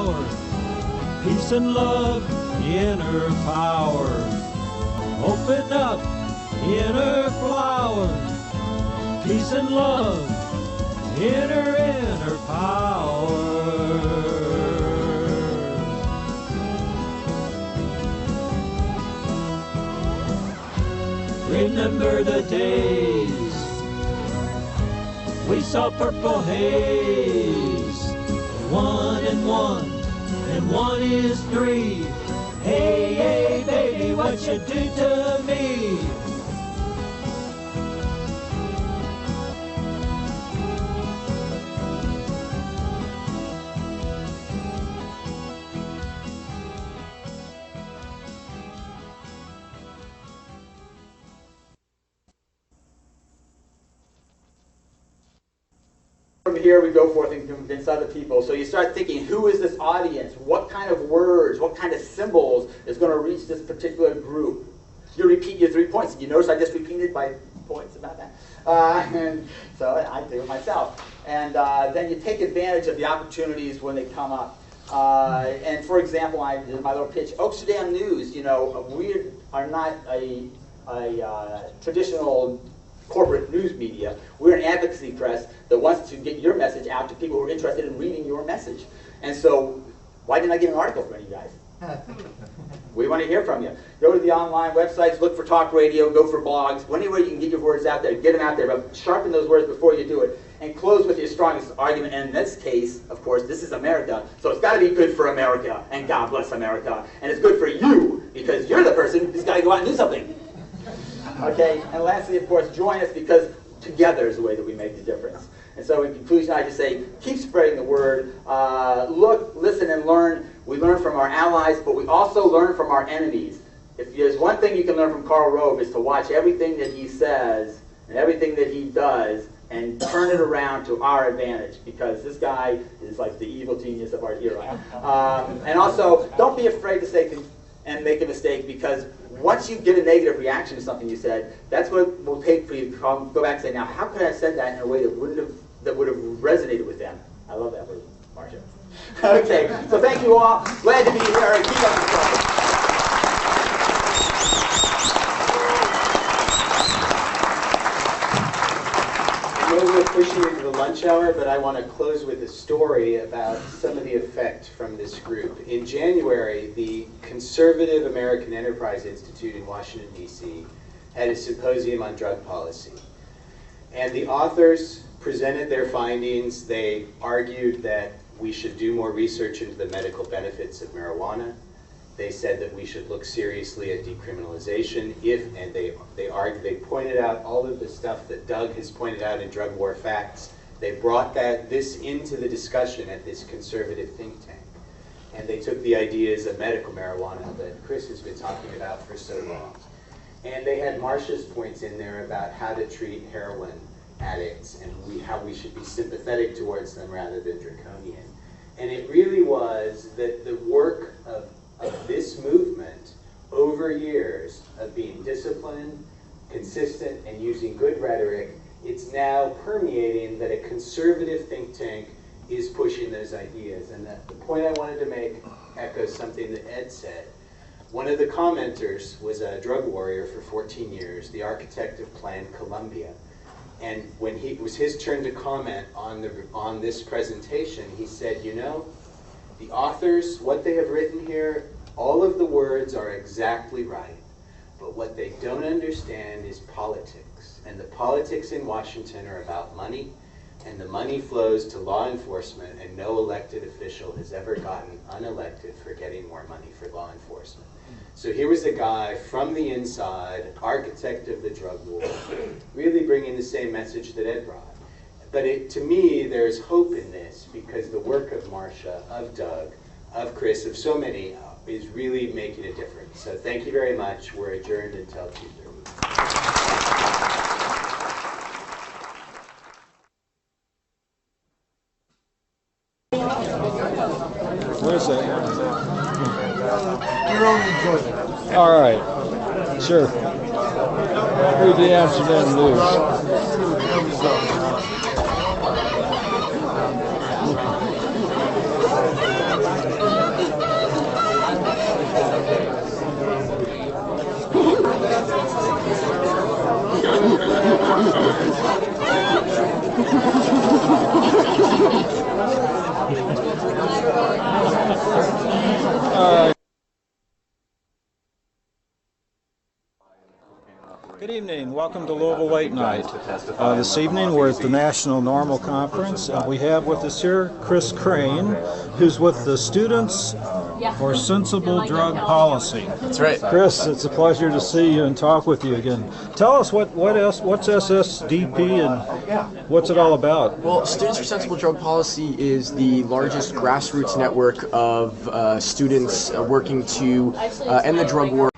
flower. Peace and love, inner power. Open up, inner flower. Peace and love, inner power. Remember the days we saw purple haze. 1 and 1 and 1 is 3. Hey, hey, baby, what you do to me? From here we go forth and convince other people. So you start thinking, who is this audience? What kind of words, what kind of symbols is going to reach this particular group? You repeat your 3 points. You notice I just repeated my points about that? And so I do it myself. And then you take advantage of the opportunities when they come up. And for example, I did my little pitch. Oaksterdam News, you know, we are not a traditional corporate news media. We're an advocacy press that wants to get your message out to people who are interested in reading your message. And so, why didn't I get an article from any of you guys? We want to hear from you. Go to the online websites, look for talk radio, go for blogs. Anywhere you can get your words out there, get them out there, but sharpen those words before you do it. And close with your strongest argument. And in this case, of course, this is America, so it's got to be good for America, and God bless America. And it's good for you, because you're the person who's got to go out and do something. Okay, and lastly, of course, join us, because together is the way that we make the difference. And so in conclusion, I just say, keep spreading the word. Look, listen, and learn. We learn from our allies, but we also learn from our enemies. If there's one thing you can learn from Karl Rove, is to watch everything that he says and everything that he does and turn it around to our advantage, because this guy is like the evil genius of our era. And also, don't be afraid to say and make a mistake, because once you get a negative reaction to something you said, that's what it will take for you to go back and say, now, how could I have said that in a way that would have resonated with them? I love that word, Marcia. Okay, so thank you all. Glad to be here. Keep up the show. I really appreciated the lunch hour, but I want to close with a story about some of the effect from this group. In January, the Conservative American Enterprise Institute in Washington, D.C. had a symposium on drug policy. And the authors presented their findings. They argued that we should do more research into the medical benefits of marijuana. They said that we should look seriously at decriminalization and they pointed out all of the stuff that Doug has pointed out in Drug War Facts. They brought this into the discussion at this conservative think tank. And they took the ideas of medical marijuana that Chris has been talking about for so long. And they had Marcia's points in there about how to treat heroin addicts and how we should be sympathetic towards them rather than draconian. And it really was that the work of this movement over years of being disciplined, consistent, and using good rhetoric, it's now permeating that a conservative think tank is pushing those ideas. And the point I wanted to make echoes something that Ed said. One of the commenters was a drug warrior for 14 years, the architect of Plan Colombia. And when it was his turn to comment on this presentation, he said, you know, the authors, what they have written here, all of the words are exactly right. But what they don't understand is politics. And the politics in Washington are about money, and the money flows to law enforcement, and no elected official has ever gotten unelected for getting more money for law enforcement. So here was a guy from the inside, architect of the drug war, really bringing the same message that Ed brought. But to me, there's hope in this, because the work of Marcia, of Doug, of Chris, of so many, is really making a difference. So thank you very much. We're adjourned until 2:30. Where's that? Your own enjoyment. All right, sure. Read the Amsterdam News. Good evening. Welcome to Louisville Late Night. This evening we're at the National Normal Conference, and we have with us here Chris Crane, who's with the Students for Sensible Drug Policy. That's right. Chris, it's a pleasure to see you and talk with you again. Tell us what's SSDP and what's it all about? Well, Students for Sensible Drug Policy is the largest grassroots network of students working to end the drug war.